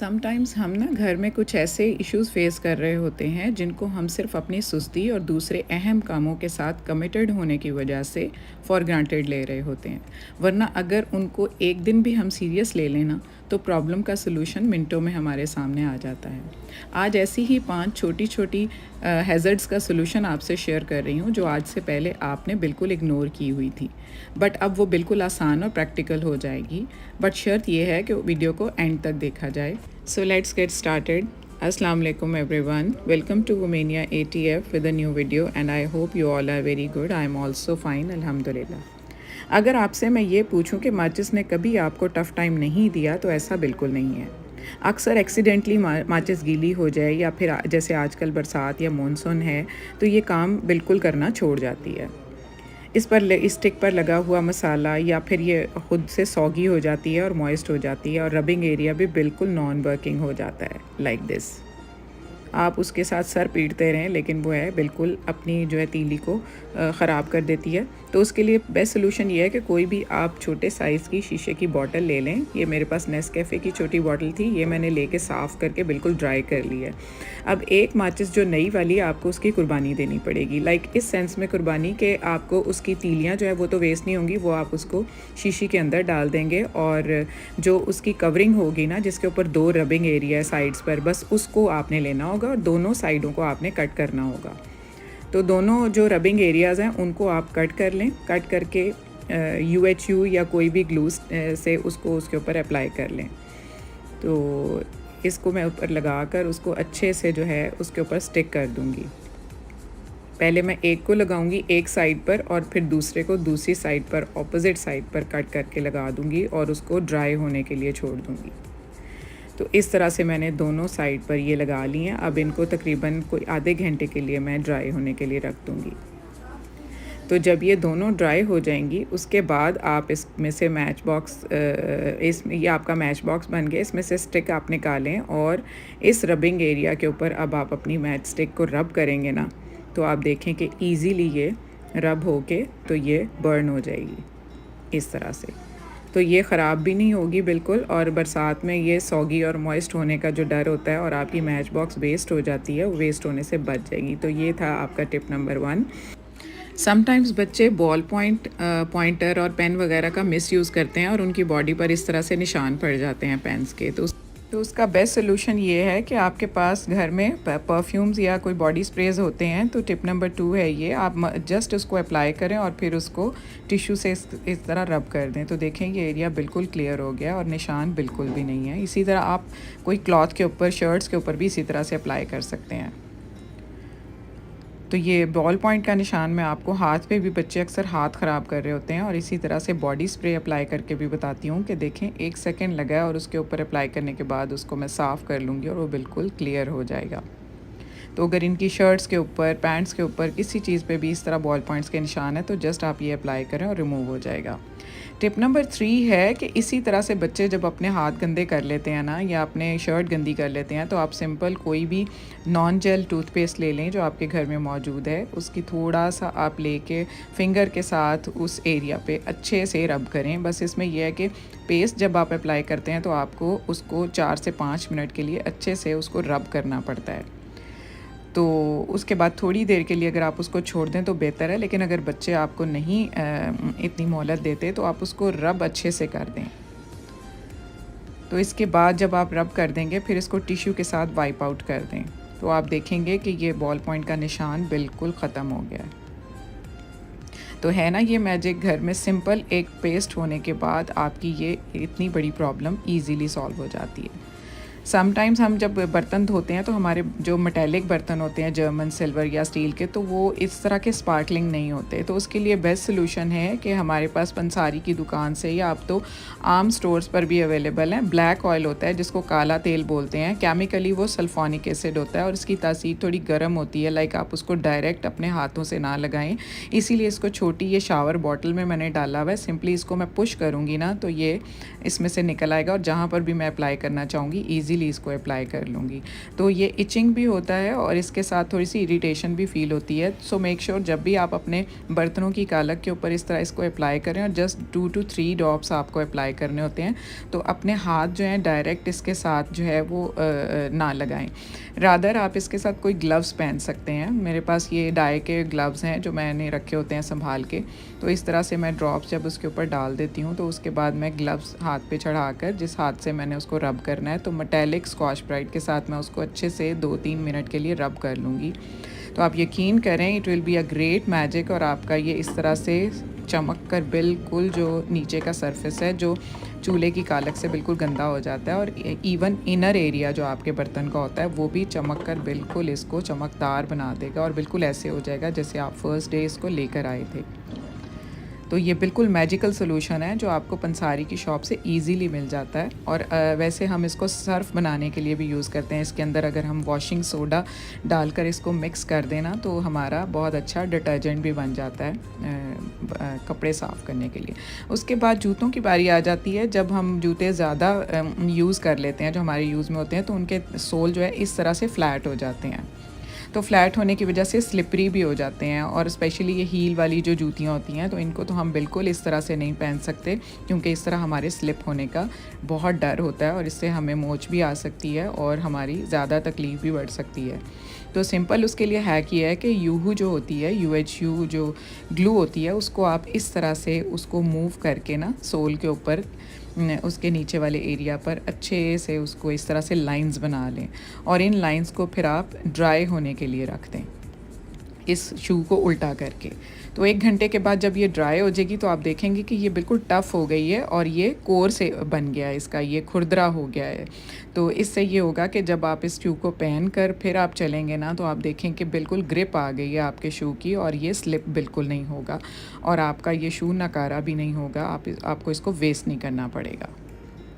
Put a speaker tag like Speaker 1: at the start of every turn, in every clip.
Speaker 1: Sometimes हम ना घर में कुछ ऐसे इश्यूज़ फेस कर रहे होते हैं जिनको हम सिर्फ अपनी सुस्ती और दूसरे अहम कामों के साथ कमिटेड होने की वजह से फॉर ग्रांटेड ले रहे होते हैं। वरना अगर उनको एक दिन भी हम सीरियस ले लेना तो प्रॉब्लम का सलूशन मिनटों में हमारे सामने आ जाता है। आज ऐसी ही 5 छोटी छोटी हैज़र्ड्स का सलूशन आपसे शेयर कर रही हूँ जो आज से पहले आपने बिल्कुल इग्नोर की हुई थी, बट अब वो बिल्कुल आसान और प्रैक्टिकल हो जाएगी। बट शर्त ये है कि वीडियो को एंड तक देखा जाए। So let's get started. अस्सलाम वालेकुम everyone, welcome to Womenia ATF with a new video and I hope you all are very good. I am also fine अल्हम्दुलिल्लाह। अगर आपसे मैं ये पूछूं कि माचिस ने कभी आपको टफ़ टाइम नहीं दिया तो ऐसा बिल्कुल नहीं है। अक्सर एक्सीडेंटली माचिस गीली हो जाए या फिर जैसे आजकल बरसात या मानसून है तो ये काम बिल्कुल करना छोड़ जाती है। इस स्टिक पर लगा हुआ मसाला या फिर ये ख़ुद से सॉगी हो जाती है और मॉइस्ट हो जाती है और रबिंग एरिया भी बिल्कुल नॉन वर्किंग हो जाता है लाइक दिस। आप उसके साथ सर पीटते रहें लेकिन वो है बिल्कुल अपनी जो है तीली को ख़राब कर देती है। तो उसके लिए बेस्ट सोल्यूशन ये है कि कोई भी आप छोटे साइज़ की शीशे की बॉटल ले लें। ये मेरे पास नेस्कैफ़े की छोटी बॉटल थी, ये मैंने लेके साफ़ करके बिल्कुल ड्राई कर ली है। अब एक माचिस जो नई वाली है आपको उसकी कुर्बानी देनी पड़ेगी, लाइक इस सेंस में कुर्बानी कि आपको उसकी तीलियाँ जो है वो तो वेस्ट नहीं होंगी, वो आप उसको शीशी के अंदर डाल देंगे और जो उसकी कवरिंग होगी ना जिसके ऊपर 2 रबिंग एरिया है साइड्स पर, बस उसको आपने लेना होगा और दोनों साइडों को आपने कट करना होगा। तो दोनों जो रबिंग एरियाज़ हैं उनको आप कट कर लें। कट करके UHU या कोई भी ग्लू से उसको उसके ऊपर अप्लाई कर लें। तो इसको मैं ऊपर लगा कर उसको अच्छे से जो है उसके ऊपर स्टिक कर दूँगी। पहले मैं एक को लगाऊंगी एक साइड पर और फिर दूसरे को दूसरी साइड पर ऑपोजिट साइड पर कट करके लगा दूँगी और उसको ड्राई होने के लिए छोड़ दूँगी। तो इस तरह से मैंने दोनों साइड पर ये लगा ली हैं। अब इनको तकरीबन कोई आधे घंटे के लिए मैं ड्राई होने के लिए रख दूँगी। तो जब ये दोनों ड्राई हो जाएंगी उसके बाद आप इसमें से मैच बॉक्स इसमें ये आपका मैच बॉक्स बन गया। इसमें से स्टिक आप निकालें और इस रबिंग एरिया के ऊपर अब आप अपनी मैच स्टिक को रब करेंगे ना तो आप देखें कि ईज़िली ये रब होके तो ये बर्न हो जाएगी इस तरह से। तो ये ख़राब भी नहीं होगी बिल्कुल, और बरसात में ये सॉगी और मॉइस्ट होने का जो डर होता है और आपकी मैच बॉक्स वेस्ट हो जाती है, वो वेस्ट होने से बच जाएगी। तो ये था आपका टिप नंबर 1। समटाइम्स बच्चे बॉल पॉइंटर और पेन वगैरह का मिसयूज़ करते हैं और उनकी बॉडी पर इस तरह से निशान पड़ जाते हैं पेन्स के। तो उसका बेस्ट सोल्यूशन ये है कि आपके पास घर में परफ्यूम्स या कोई बॉडी स्प्रेज होते हैं तो टिप नंबर 2 है ये, आप जस्ट उसको अप्लाई करें और फिर उसको टिश्यू से इस तरह रब कर दें। तो देखें ये एरिया बिल्कुल क्लियर हो गया और निशान बिल्कुल भी नहीं है। इसी तरह आप कोई क्लॉथ के ऊपर, शर्ट्स के ऊपर भी इसी तरह से अप्लाई कर सकते हैं। तो ये बॉल पॉइंट का निशान मैं आपको हाथ पे भी, बच्चे अक्सर हाथ ख़राब कर रहे होते हैं, और इसी तरह से बॉडी स्प्रे अप्लाई करके भी बताती हूँ कि देखें 1 सेकेंड लगा है और उसके ऊपर अप्लाई करने के बाद उसको मैं साफ़ कर लूँगी और वो बिल्कुल क्लियर हो जाएगा। तो अगर इनकी शर्ट्स के ऊपर, पैंट्स के ऊपर किसी चीज़ पे भी इस तरह बॉल पॉइंट्स के निशान है तो जस्ट आप ये अप्लाई करें और रिमूव हो जाएगा। टिप नंबर 3 है कि इसी तरह से बच्चे जब अपने हाथ गंदे कर लेते हैं ना या अपने शर्ट गंदी कर लेते हैं तो आप सिंपल कोई भी नॉन जेल टूथपेस्ट ले लें जो आपके घर में मौजूद है, उसकी थोड़ा सा आप लेके फिंगर के साथ उस एरिया पे अच्छे से रब करें। बस इसमें यह है कि पेस्ट जब आप अप्लाई करते हैं तो आपको उसको 4 से 5 मिनट के लिए अच्छे से उसको रब करना पड़ता है। तो उसके बाद थोड़ी देर के लिए अगर आप उसको छोड़ दें तो बेहतर है, लेकिन अगर बच्चे आपको नहीं इतनी मोहलत देते तो आप उसको रब अच्छे से कर दें। तो इसके बाद जब आप रब कर देंगे फिर इसको टिश्यू के साथ वाइप आउट कर दें तो आप देखेंगे कि ये बॉल पॉइंट का निशान बिल्कुल ख़त्म हो गया है। तो है ना ये मैजिक, घर में सिंपल एक पेस्ट होने के बाद आपकी ये इतनी बड़ी प्रॉब्लम ईज़िली सॉल्व हो जाती है। समटाइम्स हम जब बर्तन धोते हैं तो हमारे जो मेटालिक बर्तन होते हैं, जर्मन सिल्वर या स्टील के, तो वो इस तरह के स्पार्कलिंग नहीं होते। तो उसके लिए बेस्ट सोल्यूशन है कि हमारे पास पंसारी की दुकान से या अब तो आम स्टोर्स पर भी अवेलेबल है, ब्लैक ऑयल होता है जिसको काला तेल बोलते हैं। केमिकली वो सल्फोनिक एसिड होता है और इसकी तासीर थोड़ी गर्म होती है, लाइक आप उसको डायरेक्ट अपने हाथों से ना लगाएं। इसीलिए इसको छोटी ये शावर बॉटल में मैंने डाला हुआ है। सिंपली इसको मैं पुश करूँगी ना तो ये इसमें से निकल आएगा और जहाँ पर भी मैं अप्लाई करना चाहूँगी ईजी ईज़िली इसको अप्लाई कर लूँगी। तो ये इचिंग भी होता है और इसके साथ थोड़ी सी इरिटेशन भी फ़ील होती है। सो मेक श्योर जब भी आप अपने बर्तनों की कालक के ऊपर इस तरह इसको अप्लाई करें और जस्ट 2 to 3 ड्रॉप्स आपको अप्लाई करने होते हैं, तो अपने हाथ जो हैं डायरेक्ट इसके साथ जो है वो ना लगाएं। रादर आप इसके साथ कोई ग्लव्स पहन सकते हैं। मेरे पास ये डाई के ग्लव्स हैं जो मैंने रखे होते हैं संभाल के। तो इस तरह से मैं ड्रॉप्स जब उसके ऊपर डाल देती हूँ तो उसके बाद मैं ग्लव्स हाथ पे चढ़ाकर जिस हाथ से मैंने उसको रब करना है, तो मेटालिक स्कॉच ब्राइट के साथ मैं उसको अच्छे से 2-3 मिनट के लिए रब कर लूँगी। तो आप यकीन करें, it will be a great magic और आपका ये इस तरह से चमक कर बिल्कुल जो नीचे का सरफेस है जो चूल्हे की कालक से बिल्कुल गंदा हो जाता है, और इवन इनर एरिया जो आपके बर्तन का होता है वो भी चमक कर बिल्कुल इसको चमकदार बना देगा और बिल्कुल ऐसे हो जाएगा जैसे आप फर्स्ट डे इसको लेकर आए थे। तो ये बिल्कुल मैजिकल सॉल्यूशन है जो आपको पंसारी की शॉप से इजीली मिल जाता है। और वैसे हम इसको सर्फ बनाने के लिए भी यूज़ करते हैं। इसके अंदर अगर हम वॉशिंग सोडा डालकर इसको मिक्स कर देना तो हमारा बहुत अच्छा डिटर्जेंट भी बन जाता है कपड़े साफ़ करने के लिए। उसके बाद जूतों की बारी आ जाती है। जब हम जूते ज़्यादा यूज़ कर लेते हैं जो हमारे यूज़ में होते हैं, तो उनके सोल जो है इस तरह से फ्लैट हो जाते हैं। तो फ्लैट होने की वजह से स्लिपरी भी हो जाते हैं, और स्पेशली ये हील वाली जो जूतियाँ होती हैं तो इनको तो हम बिल्कुल इस तरह से नहीं पहन सकते, क्योंकि इस तरह हमारे स्लिप होने का बहुत डर होता है और इससे हमें मोच भी आ सकती है और हमारी ज़्यादा तकलीफ़ भी बढ़ सकती है। तो सिंपल उसके लिए हैक ये है कि यूहू जो होती है, UHU जो ग्लू होती है, उसको आप इस तरह से उसको मूव करके ना सोल के ऊपर उसके नीचे वाले एरिया पर अच्छे से उसको इस तरह से लाइंस बना लें, और इन लाइंस को फिर आप ड्राई होने के लिए रख दें इस शू को उल्टा करके। तो 1 घंटे के बाद जब ये ड्राई हो जाएगी तो आप देखेंगे कि ये बिल्कुल टफ़ हो गई है और ये कोर से बन गया है, इसका ये खुरदरा हो गया है। तो इससे ये होगा कि जब आप इस शू को पहन कर फिर आप चलेंगे ना, तो आप देखें कि बिल्कुल ग्रिप आ गई है आपके शू की, और ये स्लिप बिल्कुल नहीं होगा और आपका ये शू नकारा भी नहीं होगा। आपको इसको वेस्ट नहीं करना पड़ेगा।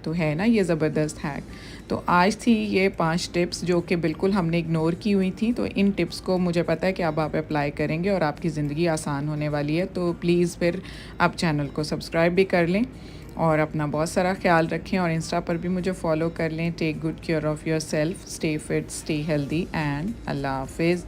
Speaker 1: तो है ना ये ज़बरदस्त हैक। तो आज थी ये 5 टिप्स जो कि बिल्कुल हमने इग्नोर की हुई थी। तो इन टिप्स को मुझे पता है कि अब आप अप्लाई करेंगे और आपकी ज़िंदगी आसान होने वाली है। तो प्लीज़ फिर आप चैनल को सब्सक्राइब भी कर लें और अपना बहुत सारा ख्याल रखें, और इंस्टा पर भी मुझे फॉलो कर लें। Take good care of yourself, stay fit, stay healthy, and अल्लाह हाफिज़।